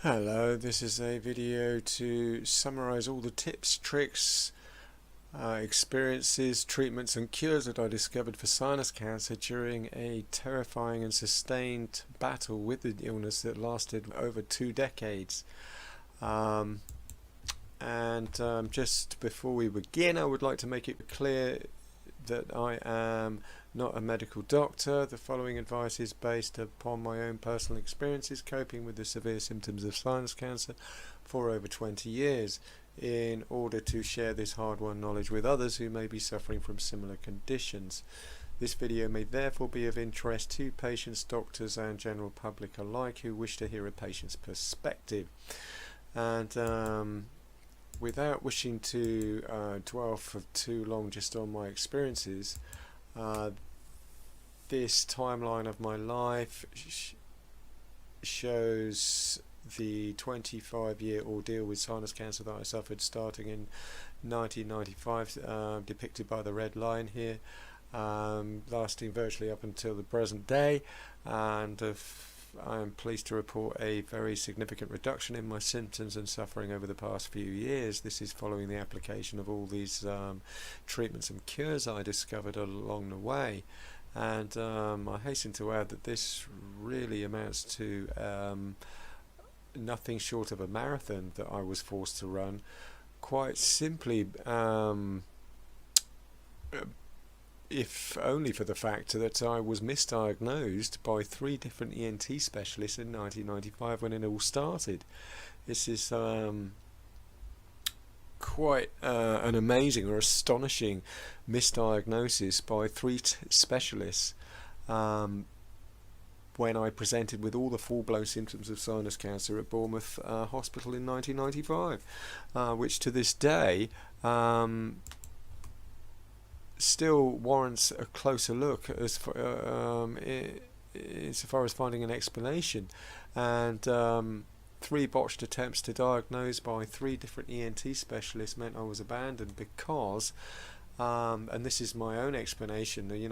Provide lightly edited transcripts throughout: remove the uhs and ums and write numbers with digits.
Hello, this is a video to summarize all the tips, tricks, experiences, treatments and cures that I discovered for sinus cancer during a terrifying and sustained battle with the illness that lasted over 2 decades. Just before we begin, I would like to make it clear that I am not a medical doctor. The following advice is based upon my own personal experiences coping with the severe symptoms of sinus cancer for over 20 years in order to share this hard-won knowledge with others who may be suffering from similar conditions. This video may therefore be of interest to patients, doctors and general public alike who wish to hear a patient's perspective. And without wishing to dwell for too long just on my experiences, this timeline of my life shows the 25-year ordeal with sinus cancer that I suffered starting in 1995, depicted by the red line here, lasting virtually up until the present day, and I am pleased to report a very significant reduction in my symptoms and suffering over the past few years. This is following the application of all these treatments and cures I discovered along the way. And I hasten to add that this really amounts to nothing short of a marathon that I was forced to run, quite simply if only for the fact that I was misdiagnosed by 3 different ENT specialists in 1995 when it all started. This is quite an amazing or astonishing misdiagnosis by 3 specialists when I presented with all the full-blown symptoms of sinus cancer at Bournemouth Hospital in 1995, which to this day still warrants a closer look as far as finding an explanation. And 3 botched attempts to diagnose by 3 different ENT specialists meant I was abandoned because, and this is my own explanation, the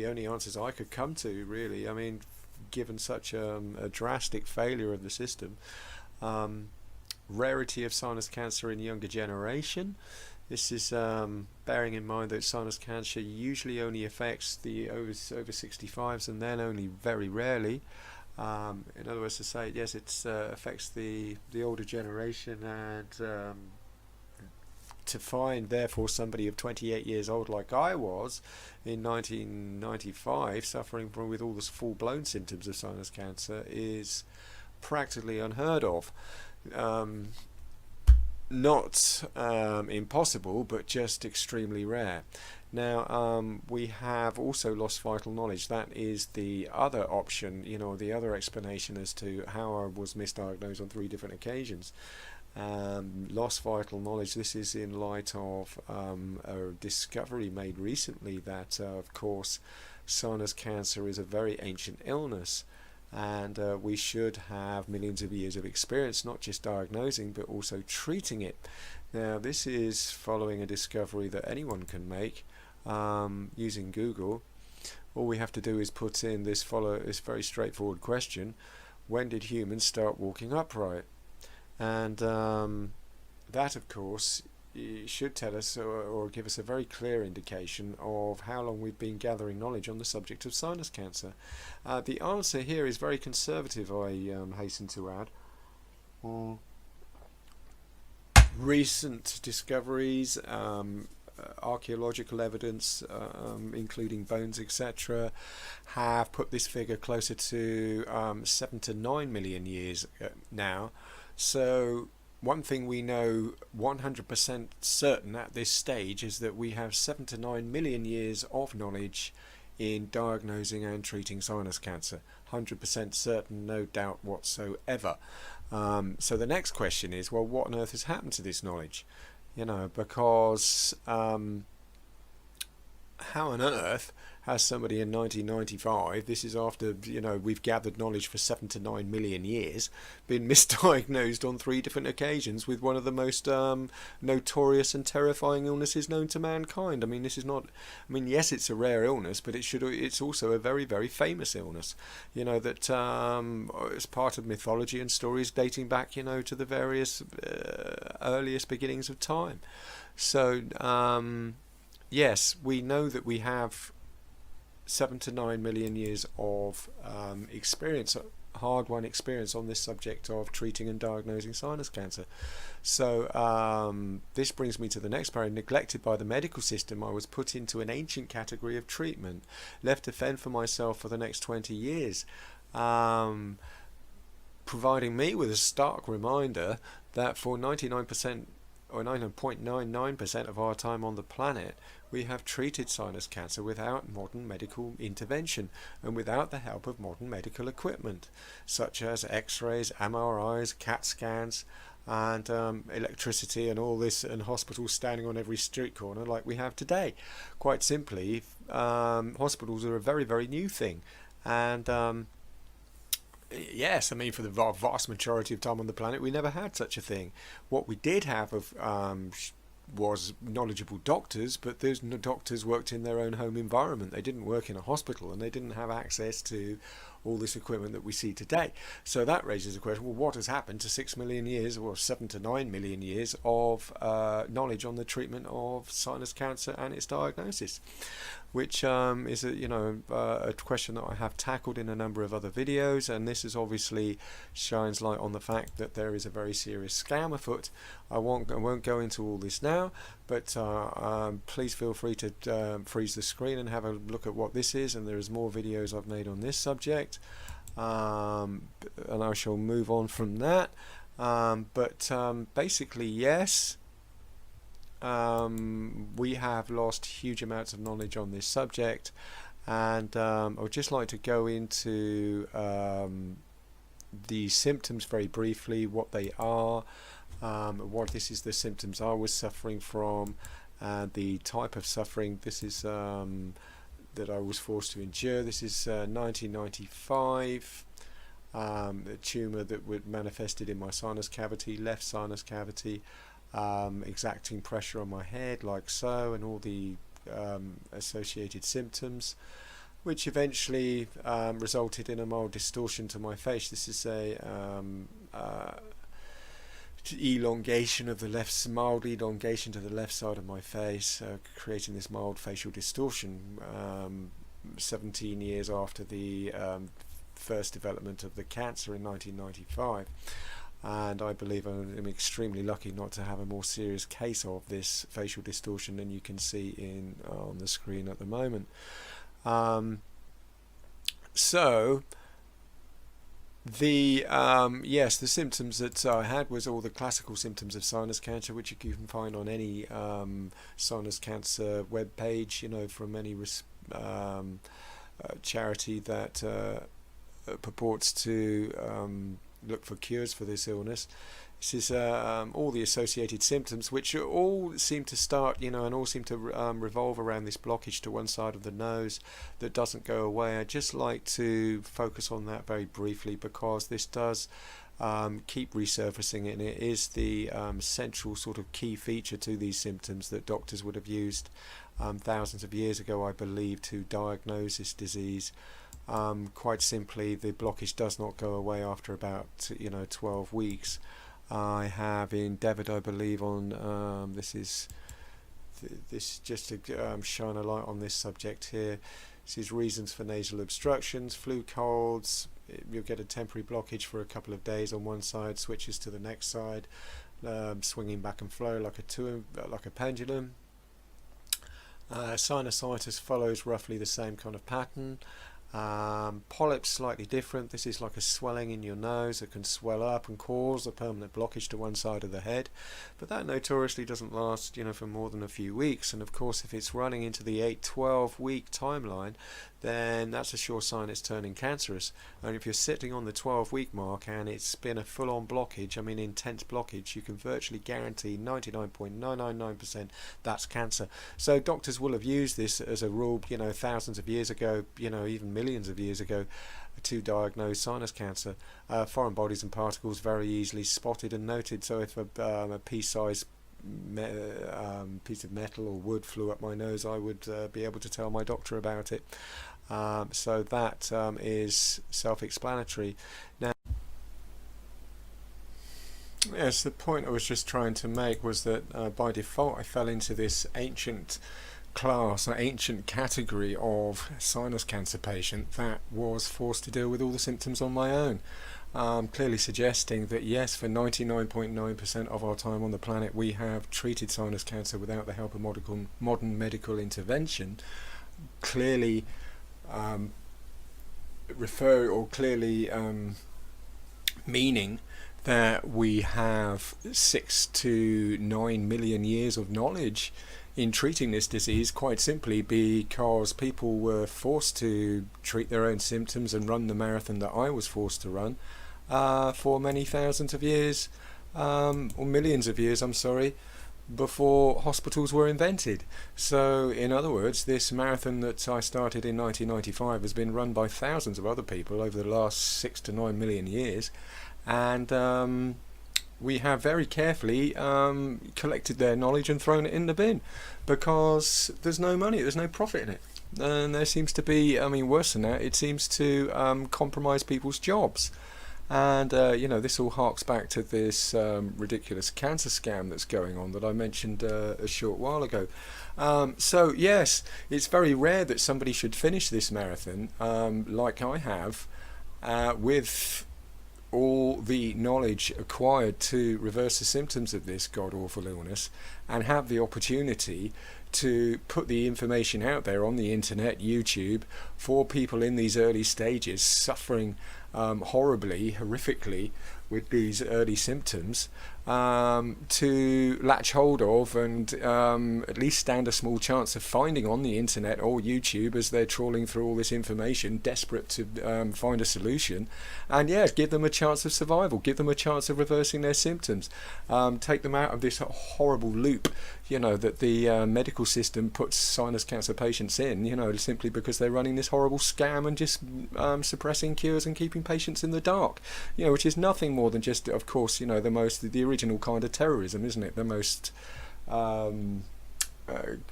only answers I could come to, really, I mean, given such a drastic failure of the system. Rarity of sinus cancer in younger generation. This is bearing in mind that sinus cancer usually only affects the over 65s and then only very rarely. In other words, to say, yes, it affects the older generation, and to find therefore somebody of 28 years old like I was in 1995 suffering with all the full-blown symptoms of sinus cancer is practically unheard of. Not impossible, but just extremely rare. Now, we have also lost vital knowledge. That is the other option, the other explanation as to how I was misdiagnosed on 3 different occasions. Lost vital knowledge. This is in light of a discovery made recently that, of course, sinus cancer is a very ancient illness. And we should have millions of years of experience, not just diagnosing but also treating it. Now, this is following a discovery that anyone can make using Google. All we have to do is put in this very straightforward question: when did humans start walking upright? And that, of course, should tell us or give us a very clear indication of how long we've been gathering knowledge on the subject of sinus cancer. The answer here is very conservative, I hasten to add. Recent discoveries, archaeological evidence, including bones, etc., have put this figure closer to 7 to 9 million years now. So one thing we know 100% certain at this stage is that we have 7 to 9 million years of knowledge in diagnosing and treating sinus cancer. 100% certain, no doubt whatsoever. So the next question is, well, what on earth has happened to this knowledge? Because how on earth has somebody in 1995, this is after, you know, we've gathered knowledge for 7 to 9 million years, been misdiagnosed on 3 different occasions with one of the most notorious and terrifying illnesses known to mankind. I mean, this is not, I mean, yes, it's a rare illness, but it's also a very, very famous illness, you know, that it's part of mythology and stories dating back, you know, to the various earliest beginnings of time. So yes, we know that we have 7 to 9 million years of experience, hard-won experience on this subject of treating and diagnosing sinus cancer. So this brings me to the next part. Neglected by the medical system, I was put into an ancient category of treatment, left to fend for myself for the next 20 years, providing me with a stark reminder that for 99% or 99.99% of our time on the planet, we have treated sinus cancer without modern medical intervention and without the help of modern medical equipment, such as X-rays, MRIs, CAT scans, and electricity and all this, and hospitals standing on every street corner like we have today. Quite simply, hospitals are a very, very new thing. And yes, I mean, for the vast majority of time on the planet, we never had such a thing. What we did have was knowledgeable doctors, but those doctors worked in their own home environment. They didn't work in a hospital, and they didn't have access to all this equipment that we see today. So that raises the question, well, what has happened to 6 million years or 7 to 9 million years of knowledge on the treatment of sinus cancer and its diagnosis? Which is a question that I have tackled in a number of other videos, and this is obviously shines light on the fact that there is a very serious scam afoot. I won't go into all this now, but please feel free to freeze the screen and have a look at what this is, and there is more videos I've made on this subject, and I shall move on from that. But basically, yes, we have lost huge amounts of knowledge on this subject, and I would just like to go into the symptoms very briefly, what they are, what this is the symptoms I was suffering from, the type of suffering this is that I was forced to endure. This is 1995, a tumour that would manifested in my sinus cavity, left sinus cavity, exacting pressure on my head like so, and all the associated symptoms, which eventually resulted in a mild distortion to my face. This is a elongation of the left, mild elongation to the left side of my face, creating this mild facial distortion 17 years after the first development of the cancer in 1995. And I believe I'm extremely lucky not to have a more serious case of this facial distortion than you can see on the screen at the moment. So the yes, the symptoms that I had was all the classical symptoms of sinus cancer, which you can find on any sinus cancer web page, you know, from any charity that purports to look for cures for this illness. This is all the associated symptoms, which all seem to start, you know, and all seem to revolve around this blockage to one side of the nose that doesn't go away. I'd just like to focus on that very briefly, because this does keep resurfacing, and it is the central sort of key feature to these symptoms that doctors would have used thousands of years ago, I believe, to diagnose this disease. Quite simply, the blockage does not go away after about 12 weeks. I have endeavoured, I believe, on this just to shine a light on this subject here. This is reasons for nasal obstructions, flu, colds. You'll get a temporary blockage for a couple of days on one side, switches to the next side, swinging back and flow like a pendulum. Sinusitis follows roughly the same kind of pattern. Polyps slightly different. This is like a swelling in your nose that can swell up and cause a permanent blockage to one side of the head, but that notoriously doesn't last, for more than a few weeks. And of course, if it's running into the 8-12 week timeline, then that's a sure sign it's turning cancerous. And if you're sitting on the 12-week mark and it's been a full-on blockage, I mean intense blockage, you can virtually guarantee 99.999% that's cancer. So doctors will have used this as a rule, thousands of years ago, even millions of years ago, to diagnose sinus cancer. Foreign bodies and particles very easily spotted and noted. So if a pea-sized piece of metal or wood flew up my nose, I would be able to tell my doctor about it. So that is self-explanatory. Now, yes, the point I was just trying to make was that by default I fell into this ancient class, an ancient category of sinus cancer patient that was forced to deal with all the symptoms on my own. Clearly suggesting that yes, for 99.9% of our time on the planet we have treated sinus cancer without the help of modern medical intervention. Clearly meaning that we have 6 to 9 million years of knowledge in treating this disease, quite simply because people were forced to treat their own symptoms and run the marathon that I was forced to run for many thousands of years, or millions of years, before hospitals were invented. So in other words, this marathon that I started in 1995 has been run by thousands of other people over the last 6 to 9 million years, and we have very carefully collected their knowledge and thrown it in the bin, because there's no money, there's no profit in it, and there seems to be, worse than that, it seems to compromise people's jobs. And this all harks back to this ridiculous cancer scam that's going on that I mentioned a short while ago. So yes, it's very rare that somebody should finish this marathon like I have, with all the knowledge acquired to reverse the symptoms of this god-awful illness, and have the opportunity to put the information out there on the internet, YouTube, for people in these early stages suffering horribly, horrifically with these early symptoms, to latch hold of and at least stand a small chance of finding on the internet or YouTube as they're trawling through all this information, desperate to find a solution, and give them a chance of survival, give them a chance of reversing their symptoms, take them out of this horrible loop that the medical system puts sinus cancer patients in, simply because they're running this horrible scam and just suppressing cures and keeping patients in the dark, which is nothing more than just, of course, the original kind of terrorism, isn't it? The most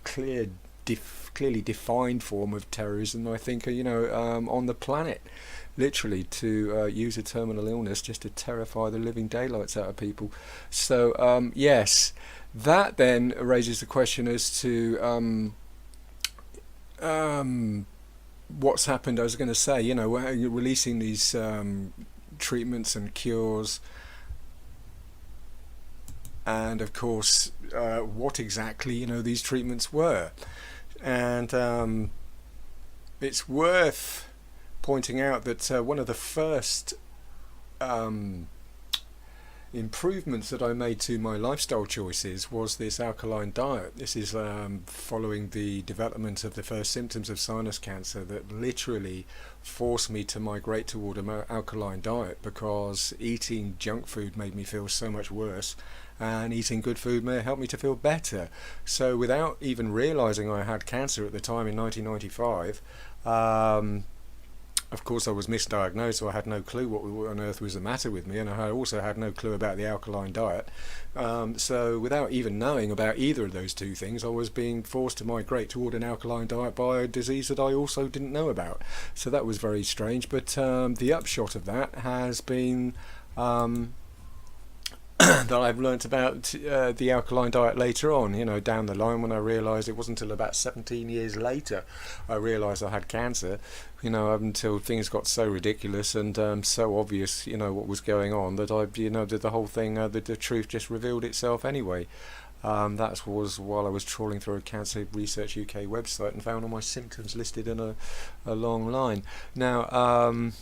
clearly defined form of terrorism, I think, on the planet. Literally, to use a terminal illness just to terrify the living daylights out of people. So yes, that then raises the question as to what's happened. I was going to say, you're releasing these treatments and cures, and of course what exactly these treatments were. And it's worth pointing out that one of the first improvements that I made to my lifestyle choices was this alkaline diet. This is following the development of the first symptoms of sinus cancer that literally forced me to migrate toward an alkaline diet, because eating junk food made me feel so much worse, and eating good food may help me to feel better. So without even realizing I had cancer at the time in 1995, of course I was misdiagnosed, so I had no clue what on earth was the matter with me, and I also had no clue about the alkaline diet. So without even knowing about either of those two things, I was being forced to migrate toward an alkaline diet by a disease that I also didn't know about. So that was very strange, but the upshot of that has been that I've learnt about the alkaline diet later on, down the line, when I realised it wasn't until about 17 years later I realised I had cancer, until things got so ridiculous and so obvious, what was going on, that that the whole thing, the truth just revealed itself anyway. That was while I was trawling through a Cancer Research UK website and found all my symptoms listed in a long line. Now,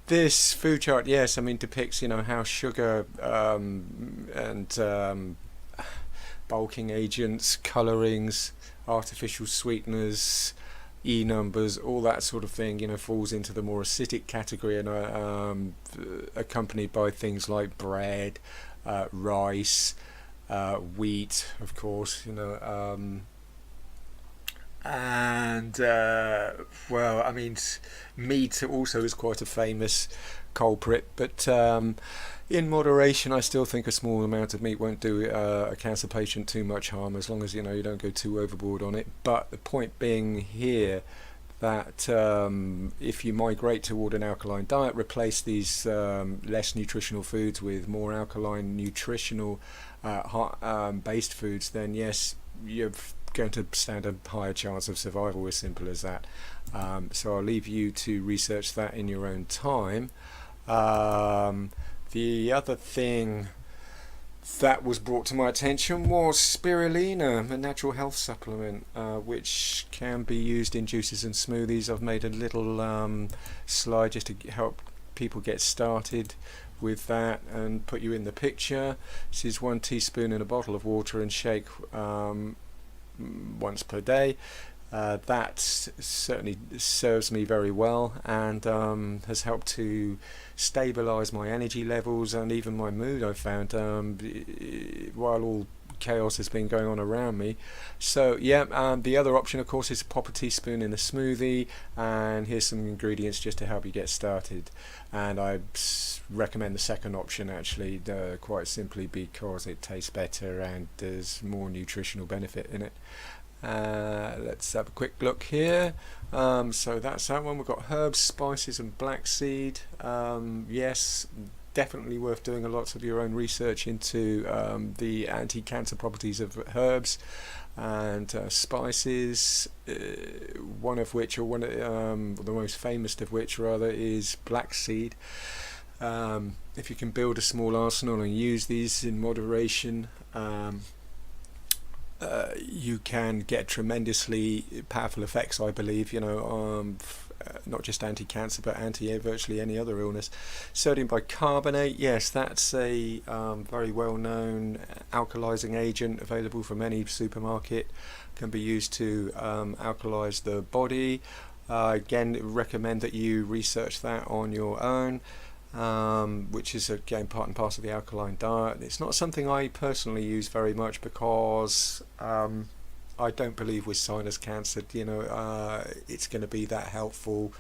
this food chart, yes, I mean, depicts, how sugar and bulking agents, colorings, artificial sweeteners, numbers, all that sort of thing, falls into the more acidic category, and accompanied by things like bread, rice, wheat, of course, and well, I mean, meat also is quite a famous culprit, but in moderation, I still think a small amount of meat won't do a cancer patient too much harm, as long as you don't go too overboard on it. But the point being here that if you migrate toward an alkaline diet, replace these less nutritional foods with more alkaline, nutritional based foods, then yes, you're going to stand a higher chance of survival, as simple as that. So I'll leave you to research that in your own time. The other thing that was brought to my attention was spirulina, a natural health supplement, which can be used in juices and smoothies. I've made a little slide just to help people get started with that and put you in the picture. This is 1 teaspoon in a bottle of water and shake once per day. That certainly serves me very well, and has helped to stabilize my energy levels and even my mood, I've found, while all chaos has been going on around me. So yeah, the other option, of course, is to pop a teaspoon in a smoothie, and here's some ingredients just to help you get started. And I recommend the second option, actually, quite simply because it tastes better and there's more nutritional benefit in it. Let's have a quick look here. So that's that one. We've got herbs, spices and black seed. Yes, definitely worth doing a lot of your own research into the anti-cancer properties of herbs and spices, one of which, or one of the most famous of which rather, is black seed. If you can build a small arsenal and use these in moderation, you can get tremendously powerful effects, I believe, not just anti-cancer but virtually any other illness. Sodium bicarbonate, yes, that's a very well-known alkalizing agent available from any supermarket. Can be used to alkalize the body. Again, recommend that you research that on your own. Which is again part and parcel of the alkaline diet. It's not something I personally use very much because I don't believe with sinus cancer, it's going to be that helpful.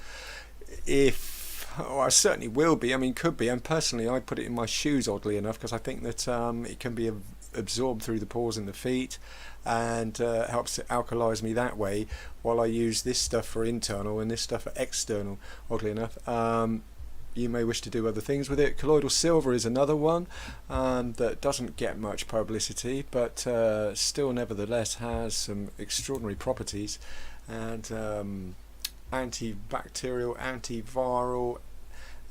I certainly will be. I mean, could be. And personally, I put it in my shoes, oddly enough, because I think that it can be absorbed through the pores in the feet, and helps to alkalize me that way. While I use this stuff for internal and this stuff for external, oddly enough. You may wish to do other things with it. Colloidal silver is another one that doesn't get much publicity, but still nevertheless has some extraordinary properties, and antibacterial, antiviral,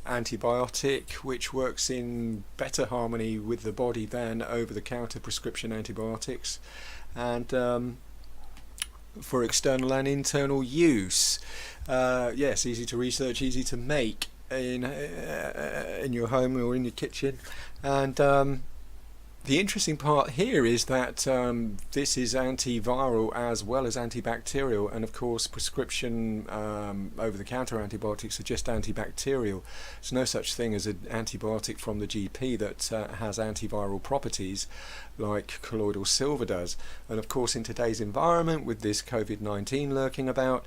antibiotic, which works in better harmony with the body than over-the-counter prescription antibiotics, and for external and internal use. Yes, easy to research, easy to make in your home or in your kitchen. And the interesting part here is that this is antiviral as well as antibacterial, and of course prescription over-the-counter antibiotics are just antibacterial. There's no such thing as an antibiotic from the GP that has antiviral properties like colloidal silver does. And of course, in today's environment, with this COVID-19 lurking about,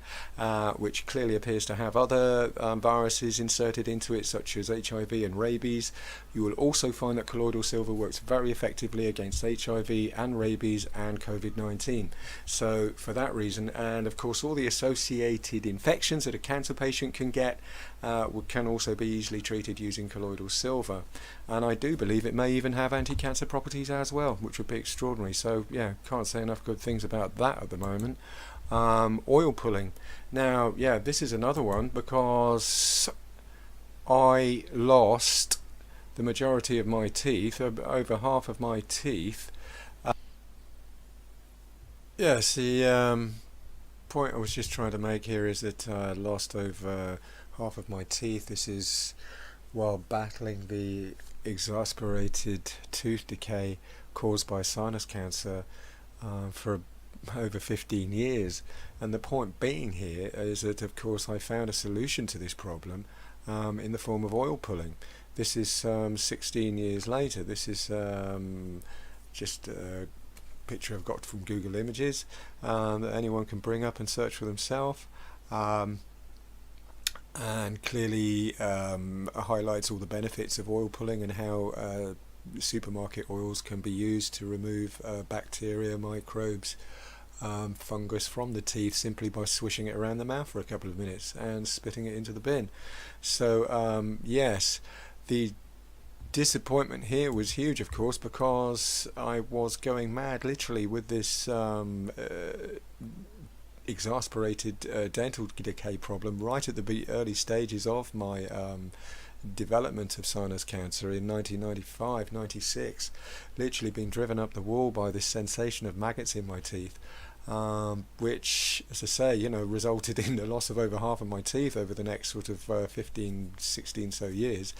which clearly appears to have other viruses inserted into it, such as HIV and rabies, you will also find that colloidal silver works very effectively against HIV and rabies and COVID-19. So for that reason, and of course all the associated infections that a cancer patient can get, can also be easily treated using colloidal silver. And I do believe it may even have anti-cancer properties as well, which would be extraordinary. So yeah, can't say enough good things about that at the moment. Oil pulling. Now, yeah, this is another one because I lost the majority of my teeth, over half of my teeth, Yes, the point I was just trying to make here is that I lost over half of my teeth. This is while battling the exasperated tooth decay caused by sinus cancer for over 15 years. And the point being here is that, of course, I found a solution to this problem in the form of oil pulling. This is 16 years later. This is just a picture I've got from Google Images that anyone can bring up and search for themselves. And clearly highlights all the benefits of oil pulling and how supermarket oils can be used to remove bacteria, microbes, fungus from the teeth simply by swishing it around the mouth for a couple of minutes and spitting it into the bin. So yes, the disappointment here was huge, of course, because I was going mad literally with this exasperated dental decay problem right at the early stages of my development of sinus cancer in 1995-96, literally being driven up the wall by this sensation of maggots in my teeth, which, as I say, resulted in the loss of over half of my teeth over the next sort of 15, 16 so years,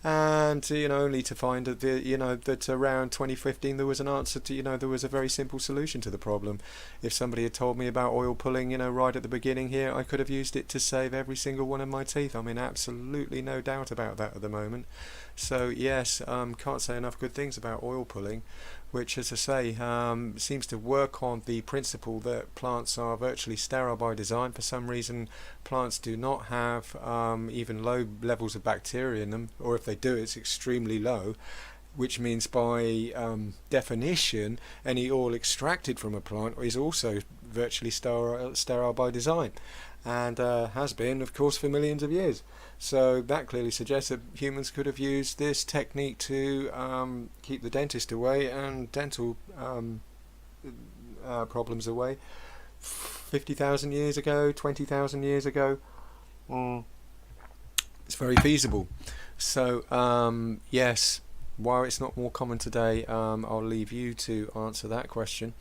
and only to find that that around 2015 there was an answer to there was a very simple solution to the problem. If somebody had told me about oil pulling right at the beginning here, I could have used it to save every single one of my teeth. I mean, absolutely no doubt about that at the moment. So yes, can't say enough good things about oil pulling, which, as I say, seems to work on the principle that plants are virtually sterile by design. For some reason, plants do not have even low levels of bacteria in them, or if they do, it's extremely low, which means by definition, any oil extracted from a plant is also virtually sterile by design, and has been, of course, for millions of years. So that clearly suggests that humans could have used this technique to keep the dentist away and dental problems away 50,000 years ago, 20,000 years ago. It's very feasible. So yes, while it's not more common today, I'll leave you to answer that question.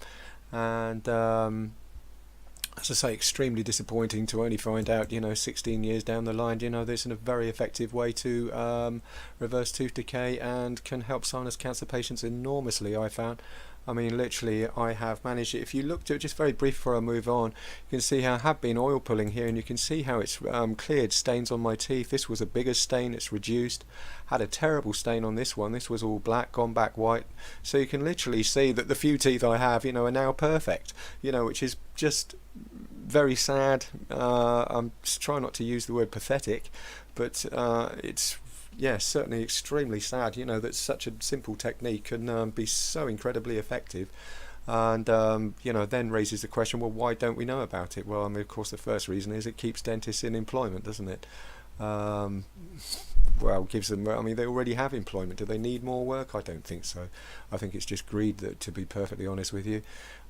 And as I say, extremely disappointing to only find out 16 years down the line there's a very effective way to reverse tooth decay and can help sinus cancer patients enormously, I found. I mean, literally, I have managed it. If you looked at it, just very brief before I move on, you can see how I have been oil pulling here, and you can see how it's cleared stains on my teeth. This was a bigger stain, it's reduced. Had a terrible stain on this one. This was all black, gone back white. So you can literally see that the few teeth I have, are now perfect, which is just very sad. I'm trying not to use the word pathetic, but it's certainly extremely sad, that such a simple technique can be so incredibly effective. And then raises the question, well, why don't we know about it? Well, I mean, of course, the first reason is it keeps dentists in employment, doesn't it? Well, gives them, I mean, they already have employment. Do they need more work? I don't think so. I think it's just greed, to be perfectly honest with you.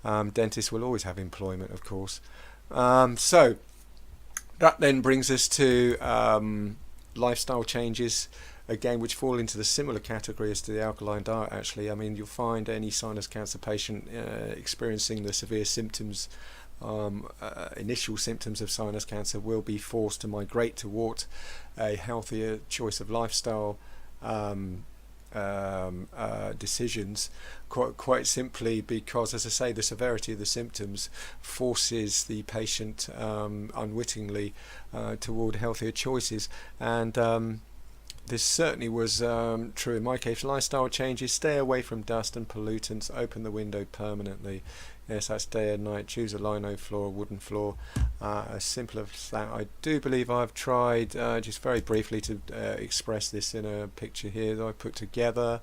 Dentists will always have employment, of course. So that then brings us to lifestyle changes, again, which fall into the similar category as to the alkaline diet, actually. I mean, you'll find any sinus cancer patient experiencing the severe symptoms, initial symptoms of sinus cancer, will be forced to migrate toward a healthier choice of lifestyle decisions, quite simply because, as I say, the severity of the symptoms forces the patient unwittingly toward healthier choices. And this certainly was true in my case. Lifestyle changes: stay away from dust and pollutants, open the window permanently. Yes, that's day and night. Choose a lino floor, wooden floor. As simple as that. I do believe I've tried, just very briefly, to express this in a picture here that I put together.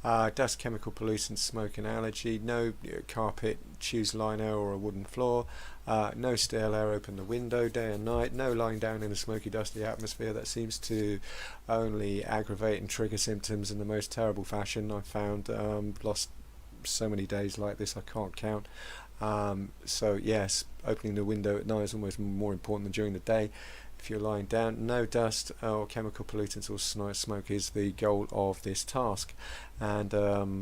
Dust, chemical pollutants, smoke and allergy. No carpet, choose lino or a wooden floor. No stale air, open the window day and night. No lying down in a smoky, dusty atmosphere. That seems to only aggravate and trigger symptoms in the most terrible fashion. I found lost so many days like this I can't count. So yes, opening the window at night is almost more important than during the day. if you're lying down. No dust or chemical pollutants or smoke is the goal of this task, and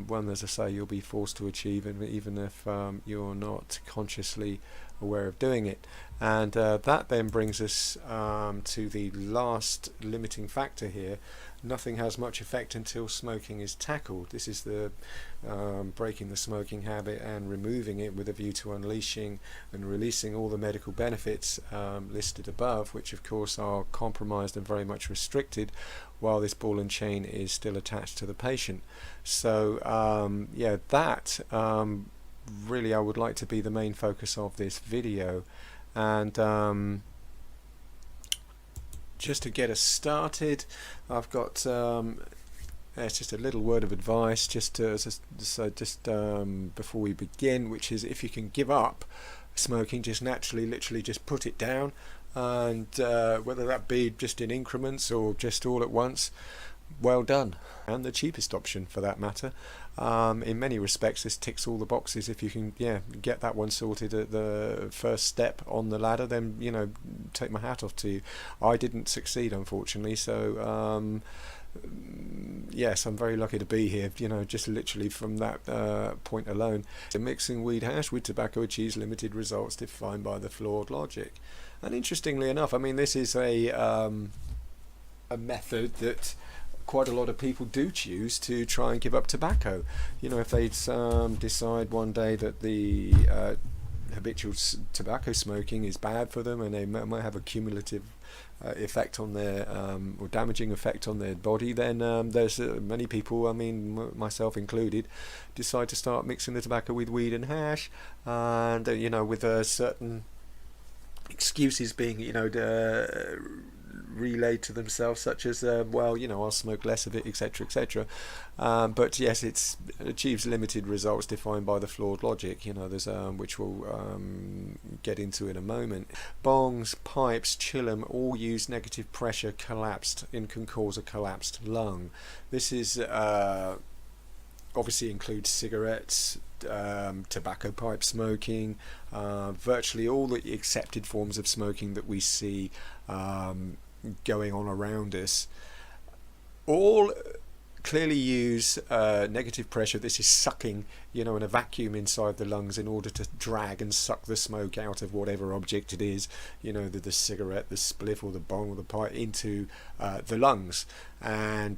one, as I say, you'll be forced to achieve, even if you're not consciously aware of doing it. And that then brings us to the last limiting factor here. Nothing has much effect until smoking is tackled. This is the breaking the smoking habit and removing it with a view to unleashing and releasing all the medical benefits listed above, which of course are compromised and very much restricted while this ball and chain is still attached to the patient. So yeah, that really I would like to be the main focus of this video. And just to get us started, I've got it's just a little word of advice just before we begin, which is, if you can give up smoking, just naturally, literally just put it down, and whether that be just in increments or just all at once, well done. And the cheapest option for that matter. In many respects this ticks all the boxes. If you can get that one sorted at the first step on the ladder, then take my hat off to you. I didn't succeed, unfortunately, so yes, I'm very lucky to be here, just literally from that point alone. So mixing weed hash with tobacco achieves limited results defined by the flawed logic. And interestingly enough, I mean, this is a method that quite a lot of people do choose to try and give up tobacco. If they decide one day that the habitual tobacco smoking is bad for them, and they might have a cumulative effect on their or damaging effect on their body, then there's many people, I mean myself included, decide to start mixing the tobacco with weed and hash, and with certain excuses being relayed to themselves, such as well, I'll smoke less of it, etc., etc. But yes, it achieves limited results defined by the flawed logic, there's which we'll get into in a moment. Bongs, pipes, chillum all use negative pressure collapsed and can cause a collapsed lung. This is obviously includes cigarettes, tobacco pipe smoking, virtually all the accepted forms of smoking that we see going on around us, all clearly use negative pressure. This is sucking, in a vacuum inside the lungs in order to drag and suck the smoke out of whatever object it is, the cigarette, the spliff, or the bong, or the pipe, into the lungs. And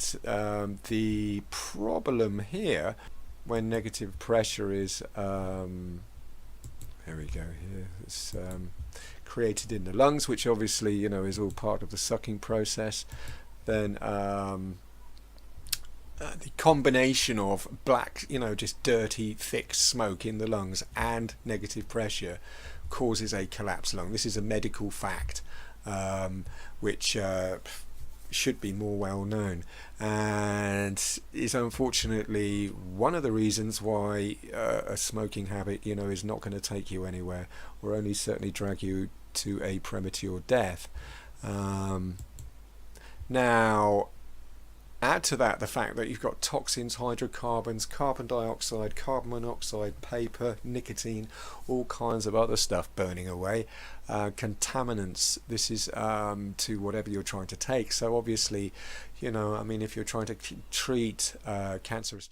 the problem here, when negative pressure is there we go here, it's created in the lungs, which obviously is all part of the sucking process, then the combination of black, just dirty thick smoke in the lungs and negative pressure causes a collapsed lung. This is a medical fact, which should be more well known, and is unfortunately one of the reasons why a smoking habit is not going to take you anywhere, or only certainly drag you to a premature death. Now add to that the fact that you've got toxins, hydrocarbons, carbon dioxide, carbon monoxide, paper, nicotine, all kinds of other stuff burning away, contaminants. This is to whatever you're trying to take. So obviously, I mean, if you're trying to treat cancerous